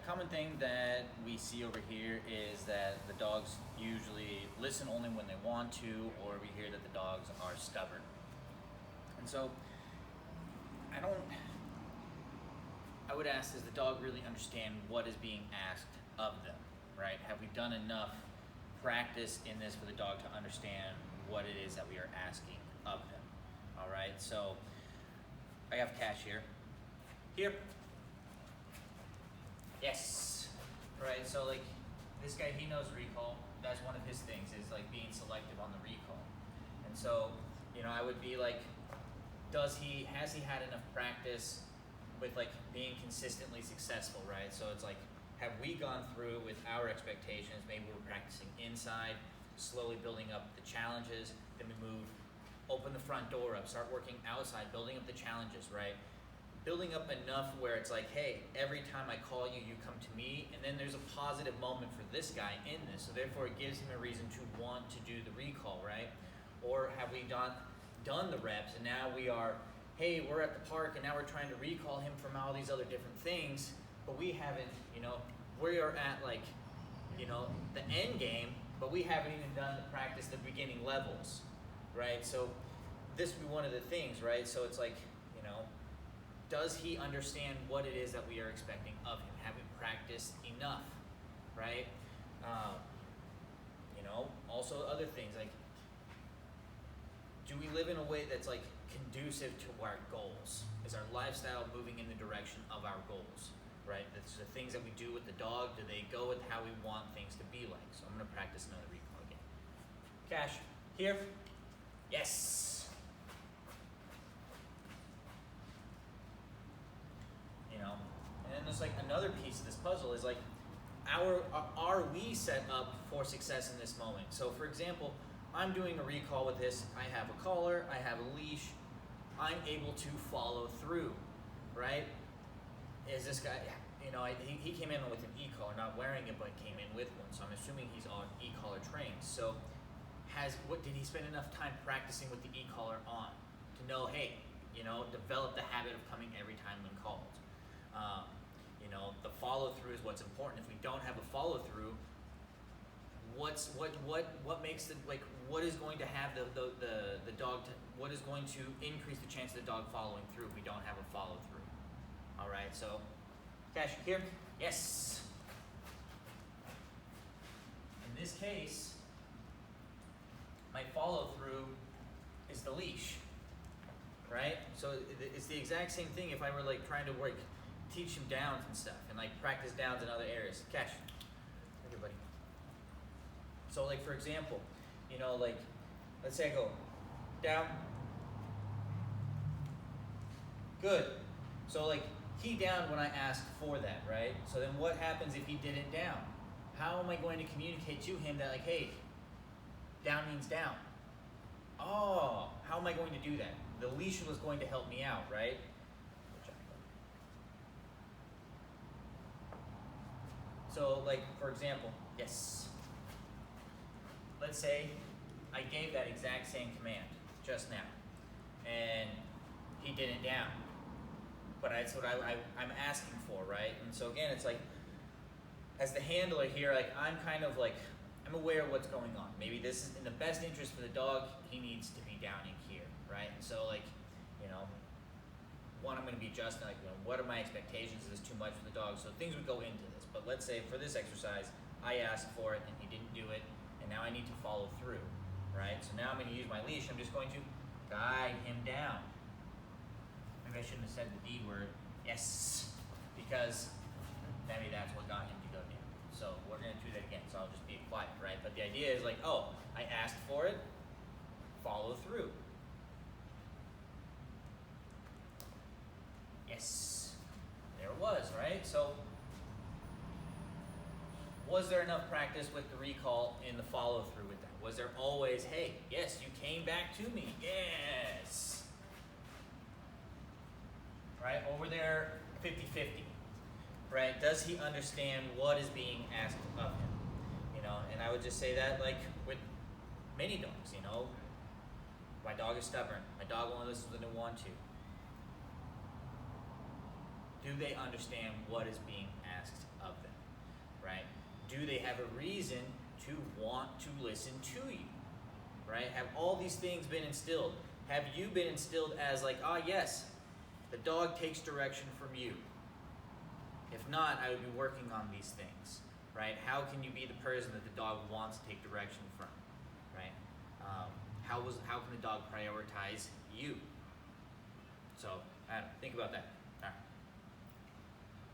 common thing that we see over here is that the dogs usually listen only when they want to, or we hear that the dogs are stubborn. And so I would ask, does the dog really understand what is being asked of them, right? Have we done enough practice in this for the dog to understand what it is that we are asking of them? All right, so I have Cash here. Here. Yes. Right, so like this guy, he knows recall. That's one of his things, is like being selective on the recall. And so, I would be like, has he had enough practice with like being consistently successful, right? So it's like, have we gone through with our expectations? Maybe we're practicing inside, slowly building up the challenges, then we open the front door up, start working outside, building up the challenges, right? Building up enough where it's like, hey, every time I call you, you come to me, and then there's a positive moment for this guy in this, so therefore it gives him a reason to want to do the recall, right? Or have we done the reps, and now we are, hey, we're at the park, and now we're trying to recall him from all these other different things, but we haven't, we are at like, the end game, but we haven't even done the practice, the beginning levels, right? So this would be one of the things, right? So it's like, does he understand what it is that we are expecting of him? Have we practiced enough, right? Also other things, like, do we live in a way that's like conducive to our goals? Is our lifestyle moving in the direction of our goals, right? That's the things that we do with the dog. Do they go with how we want things to be like? So I'm gonna practice another recall again. Cash, here. Yes. And then there's like another piece of this puzzle is like, are we set up for success in this moment? So for example, I'm doing a recall with this. I have a collar, I have a leash, I'm able to follow through, right? Is this guy, he came in with an e-collar, not wearing it, but came in with one. So I'm assuming he's on e-collar trained. So did he spend enough time practicing with the e-collar on to know, hey, develop the habit of coming every time when called? The follow through is what's important. If we don't have a follow through, what makes what is going to have the dog what is going to increase the chance of the dog following through if we don't have a follow through? All right, so Cash, here. Yes. In this case, my follow through is the leash, right? So it's the exact same thing if I were like trying to teach him downs and stuff and like practice downs in other areas. Cash. Okay, buddy. So like for example, let's say I go down. Good. So like he downed when I asked for that, right? So then what happens if he didn't down? How am I going to communicate to him that like, hey, down means down? Oh, how am I going to do that? The leash was going to help me out, right? So like, for example, yes. Let's say I gave that exact same command just now, and he didn't down. But that's what I'm asking for, right? And so again, it's like, as the handler here, like I'm aware of what's going on. Maybe this is in the best interest for the dog. He needs to be downing here, right? And so like, one, I'm going to be adjusting, like, what are my expectations? Is this too much for the dog? So things would go into this. But let's say for this exercise, I asked for it and he didn't do it, and now I need to follow through, right? So now I'm going to use my leash. I'm just going to guide him down. Maybe I shouldn't have said the D word, yes, because maybe that's what got him to go down. So we're going to do that again, so I'll just be quiet, right? But the idea is like, oh, I asked for it, follow through. Yes, there it was, right? So was there enough practice with the recall in the follow through with that? Was there always, hey, yes, you came back to me, yes. Right, over there, 50-50, right? Does he understand what is being asked of him? And I would just say that like with many dogs, my dog is stubborn. My dog only listens when they want to. Do they understand what is being asked of them? right? Do they have a reason to want to listen to you, right? Have all these things been instilled? Have you been instilled as like, ah, yes, the dog takes direction from you? If not, I would be working on these things, right? How can you be the person that the dog wants to take direction from, right? How can the dog prioritize you? So, I don't know, think about that.